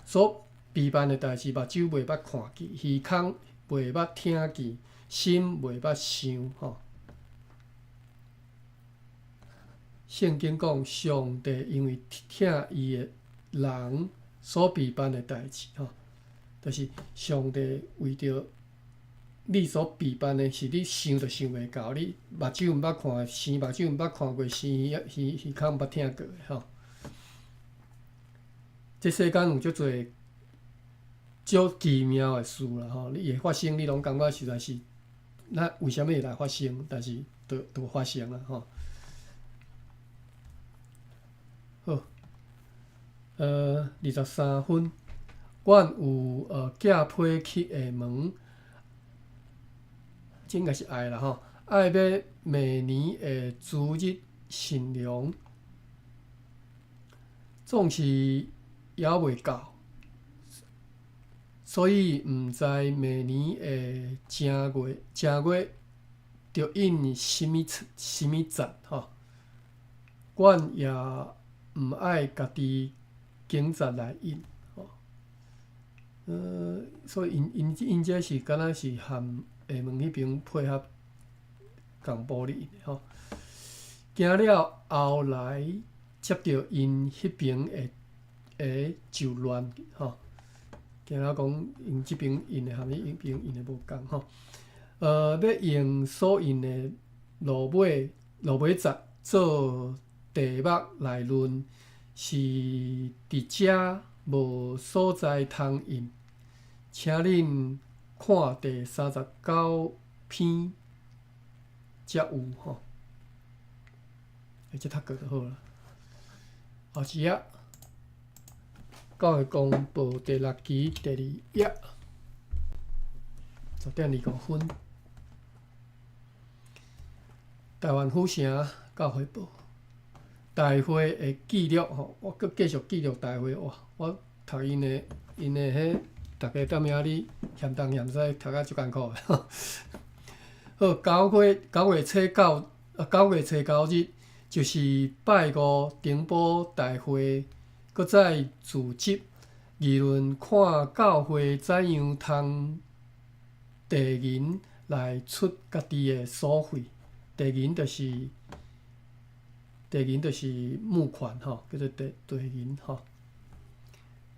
所备办诶代志，目睭袂捌看见，耳孔袂捌听见，心袂捌想吼。圣经讲，上帝因为疼伊诶人所备办诶代志吼，就是上帝为着你所备办诶，是你想都想袂到，你目睭毋捌看，生目睭毋捌看过，耳孔毋捌听过诶吼。这世间有足侪足奇妙诶事啦吼，你会发生，你拢感觉实在是，那为虾物会来发生？但是都发生啦吼。好，23分，阮有寄批去下门，这应该是爱啦吼，爱要明年诶主日信良，总是还袂到，所以毋知明年诶正月着印什物节吼。阮也毋爱家己经节来印吼。所以因这是敢若是含下门迄边配合共部咧吼。行了后来接着因迄边诶就乱吼，惊了讲因即边印诶含迄边印诶无共吼。要用所印诶落尾节做题目来论，是伫遮无所在通印，请恁看第39篇才有吼。这读过就好啦。后一页。教会公报第6期第2页，10.25分。台湾府城教会报大会的记录吼，我阁继续记录大会哇！我读因的迄，大家踮遐咧嫌东嫌西，读啊足艰苦的。好，9月初9日就是拜5顶埔大会。搁再组织议论，看教会怎样通地银来出家己的所费。地银就是募款吼，叫做地银吼。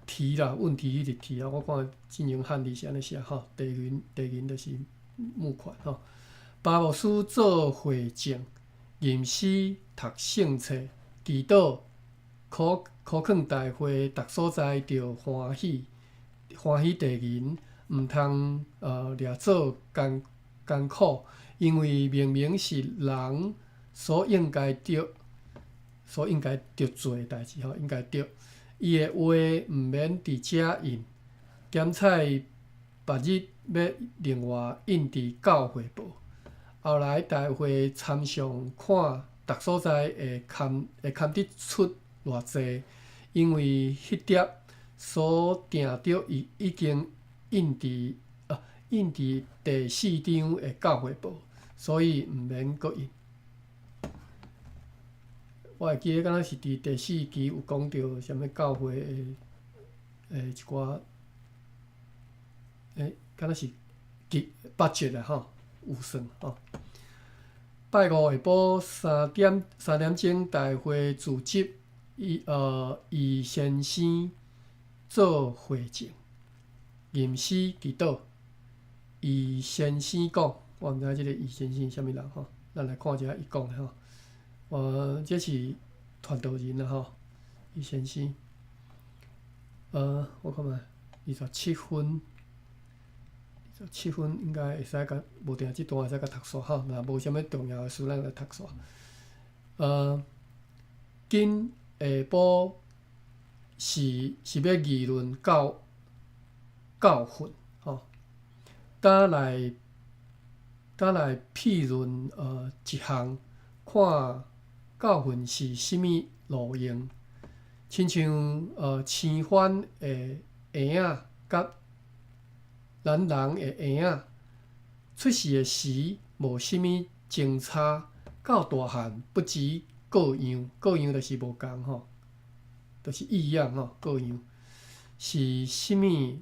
题啦，问题迄个题啊，我看进行汉字是安尼写吼。地银就是募款吼。巴牧师做会证，吟诗读圣册，祈祷。考劝大会，逐所在着欢喜，欢喜地人，毋通掠做艰苦，因为明明是人所应该做诶代志吼，应该做。伊诶话毋免伫遮印，检采别日要另外印伫教会报。后来大会参详看逐所在会勘得出偌济，因为迄叠所定着已经印伫第4张的教会报，所以毋免阁印。我会记得，敢若是伫第4期有讲到啥物教会一寡敢若是budget吼，有算吼。拜五下晡3点钟，大会组织易先生做会证，吟诗祈祷。易先生讲，我毋知即个易先生是啥物人吼，咱来看一下伊讲的吼。这是传道人啦吼，易先生。我看觅27分。7分应该会使甲无定即段会使甲读煞吼，若无啥物重要诶事，咱来读煞。今下晡是要议论教训吼，今来批论一项，看教训是啥物路用，亲像青番诶婴仔甲咱人诶婴仔出世诶时无啥物前差，到大汉不知各样，各样就是无共吼，就是异样吼，各样是啥物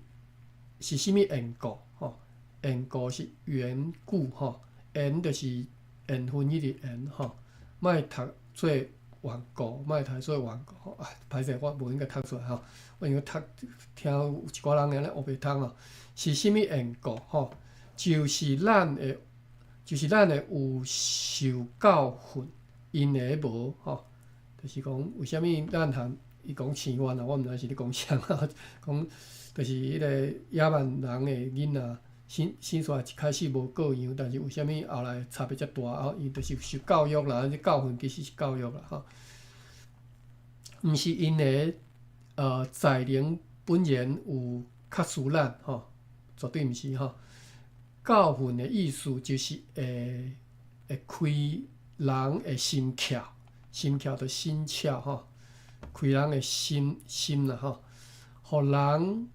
缘故吼？缘故是缘故吼，缘就是缘分迄个缘吼，莫读做缘故，莫读做缘故吼。歹势，我无应该读出来吼，我应该听有一寡人安尼学袂通吼。是啥物缘故吼？就是咱会有受教训，因会无吼？就是讲为虾米咱通伊讲青番啊？我毋知是咧讲啥啊？讲就是迄个野蛮人诶囡仔生出来一开始无各样，但是为虾米后来差别遮大？伊就是受教育啦，这教训其实是教育啦吼。毋是因诶才能本然有较输咱吼。绝对毋是吼，教训的意思就是会开人的心窍，心窍就心窍吼，开人的心啦吼，互人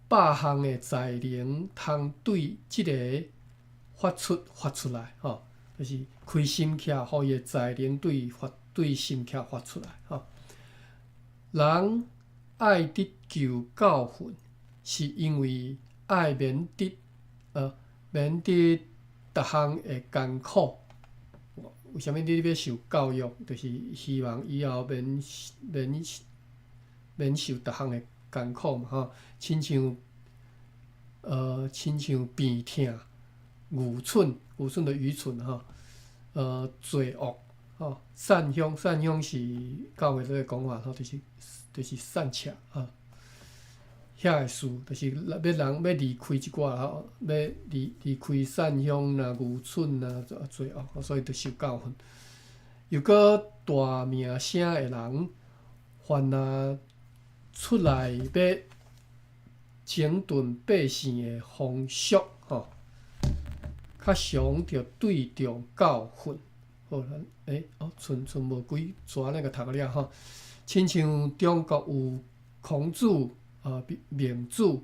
百项的才能通对即个发出来吼，就是开心窍，互伊的才能对心窍发出来吼。人爱得求教训。是因为爱免得逐项的艰苦。为虾米你要受教育？就是希望以后免受逐项的艰苦嘛吼。亲像病痛、愚蠢的愚蠢吼，罪恶吼，善乡是教会这个讲法吼，就是善巧啊。遐个事，就是要人要离开即寡吼，要离开善乡啦、愚蠢啦、罪恶，所以着受教训。又搁大名声诶人，凡若出来要整顿百姓诶风俗吼，较常着对重教训。好，剩无几逝那个读了吼，亲像中国有孔子。明子，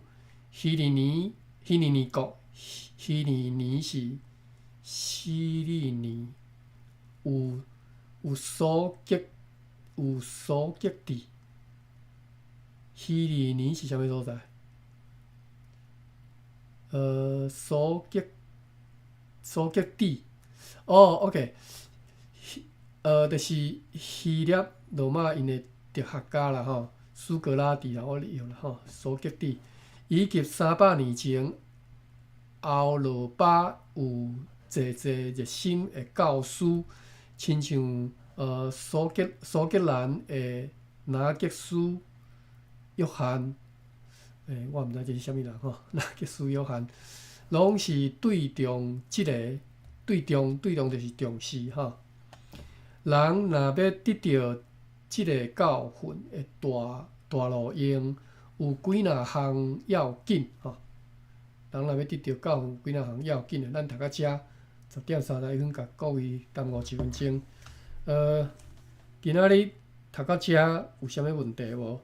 希利尼国，希利尼是希利尼，有所结地。希利尼是啥物所在？所结地。OK，就是希腊罗马因诶哲学家啦吼。苏格拉底啦，我利用啦吼，苏格底，以及300年前，欧罗巴有济热心的教师，亲像苏格兰的拿吉斯、约翰我毋知这是啥物人吼，那个苏约翰，拢是对重即、个对重就是重视吼。人若要得到即个教训的大路用，有几若项要紧吼。人若要得到教训，几若项要紧的，咱读到遮10:30甲各位耽误1分钟。今仔日读到遮有啥物问题无？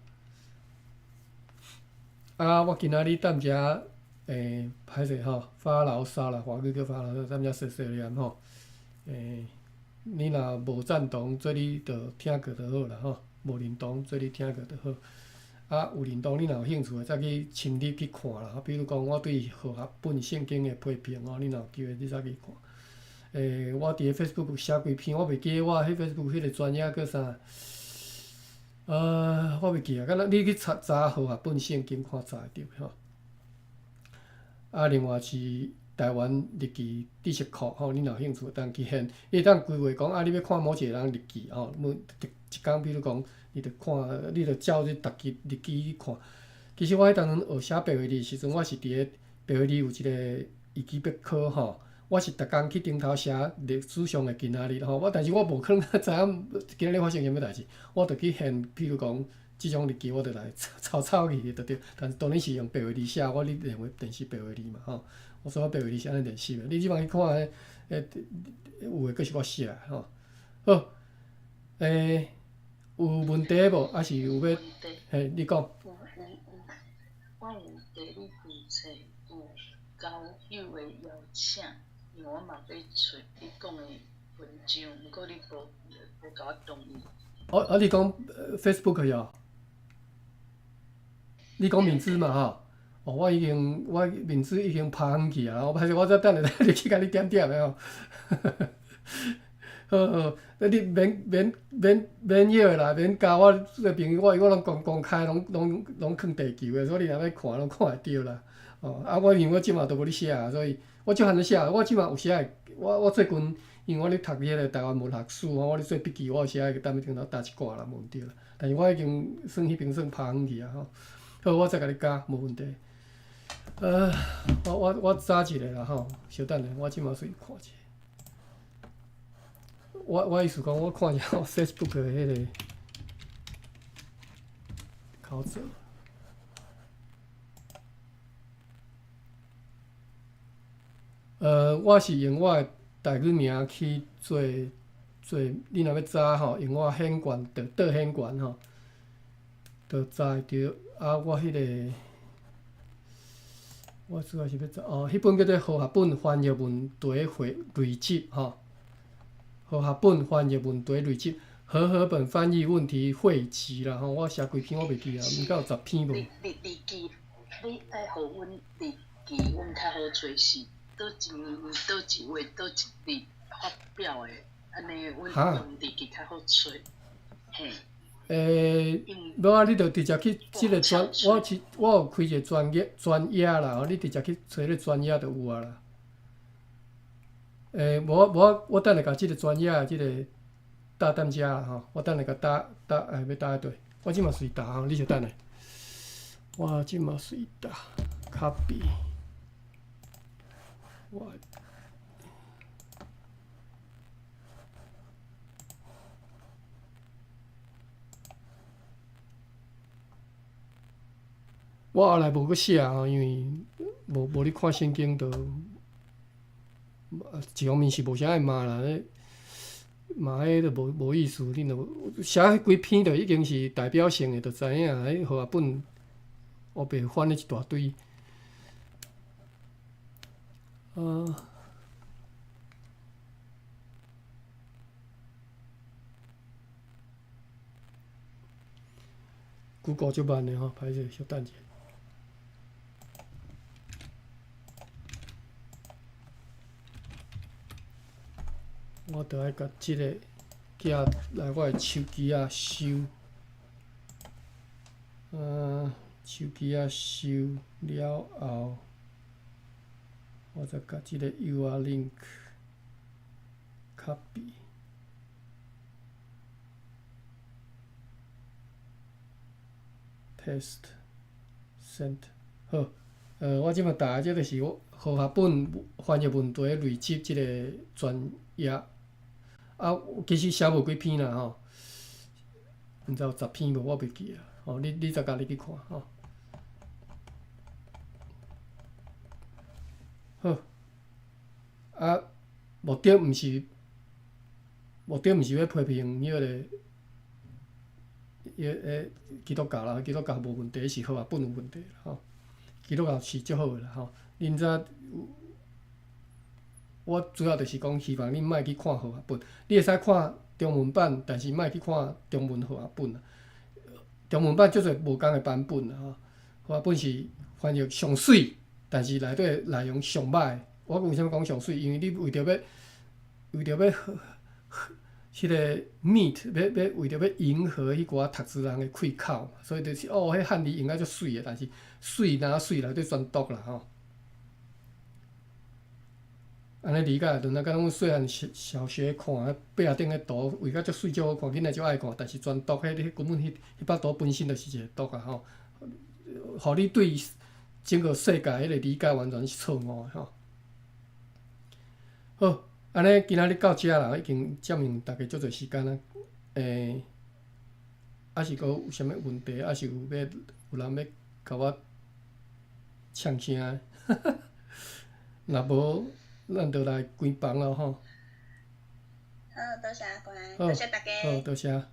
我今仔日踮遮歹势吼，发牢骚啦，华语叫发牢骚，踮遮碎碎念吼。你若无赞同，做你着听过就好啦吼；无认同，做你听过就好。有认同，你若有兴趣，再去深入去看啦。比如讲，我对和合本圣经的批评你若有机会，你再去看。我伫咧 Facebook 写几篇，我袂记我迄 Facebook 迄个专业叫啥？我袂记啊。敢若你去查和合本圣经看查会着吼。另外是台湾日记知识库吼，你若有兴趣，当去现，你会当规划讲你要看某一个人日记吼，每一工，比如讲，你着看，你着照你逐日日记去看。其实我迄当阵学写白话字时阵，我是伫咧白话字有一个维基百科吼。我是逐工去顶头写历史上的今仔日吼，但是我无可能知影今仔日发生啥物代志，我着去现，譬如讲即种日记，我着来抄去就对。但是当然是用白话字写，我咧认为电视白话字嘛吼，我说我白话字写咧电视的，你即摆去看有诶，佫是我写的吼。好，有问题无？还是有要？嘿，你讲。我有第二部册有交友的邀请，因为我嘛要找你讲的文章，毋过你无甲我同意。你讲Facebook 哟？你讲名字嘛吼？我名字已经拍远去啊！我歹势，我再等下入去甲你点点的吼。好，你免约啦，免加我做朋友，我拢公开，拢囥地球的，所以你若要看，拢看会着啦。我因为我即马都无咧写，所以我少汉咧写，我即马有写，我最近因为我咧读迄个台湾文学史我咧做笔记，我有写个踮咧顶头打一寡啦，无毋对啦。但是我已经算迄边算拍远去啊吼。好，我再甲你教，无问题。我查一个啦吼，稍等下，我即马先看者。我意思讲，我看一下我 Facebook 的迄个考者。我是用我的台语名去做，你若要查吼，用我显权着倒显权吼，着查会着。我迄个，我主要是要查迄本叫做《和合本翻译文牒累积》吼。和合本翻译文牒累积，和合本翻译问题汇集啦吼，我写几篇我袂记啊，毋敢有10篇无。日记，你爱互阮日记，阮较好找是倒一年、倒一月、倒一日发表的，安尼阮用日记较好找。嘿。无啊，你着直接去即个我有开一个专页啦，你直接去找迄个专页就有啊啦。无我等下甲即个专业即个搭踮遮啦吼，我等下甲要搭一对，我即马随搭吼，你稍等下，我即马随搭 copy， 我后来无搁写吼，因为无咧看圣经着。一方面是无啥爱骂啦，骂迄着无意思。恁着写迄几篇，着已经是代表性的，着知影迄和合本黑白翻了一大堆。Google 足慢的吼，歹势，稍等者。我着爱甲即个寄来我的手机仔收，手机仔收了后，我再甲即个 URL link copy， paste，save。percent。好，我即摆答的即就是我和合本翻译问题累积即个专业，啊，其实写无几篇啦吼，毋知有10篇无，我袂记啊。吼，你再家己去看吼。好，啊，目的毋是要批评迄个。基督教啦，基督教无问题，是和合本有问题啦吼。基督教是足好诶啦吼。恁遮我主要就是讲，希望恁莫去看和合本，你会使看中文版，但是莫去看中文和合本啦。中文版足侪无共诶版本啦吼。和合本是翻译上水，但是内底内容上歹。我为啥物讲上水？因为你为着要迄个 meet 要为着要迎合迄寡读书人的胃口，所以就是迄汉字用啊足水的，但是水哪水内底全毒啦吼。安尼理解，就若甲阮细汉小学看壁仔顶个图，画甲足水足好看，囡仔足爱看，但是全毒，迄根本迄幅图本身就是一个毒啊吼，互你对整个世界迄个理解完全是错误的吼。好。安尼，今仔日到遮啦，已经占用大家足侪时间啊。还是阁有啥物问题，还是有人要甲我呛声？若无，咱就来关房咯吼。好，多谢阿关，多谢大家。好，多谢。好。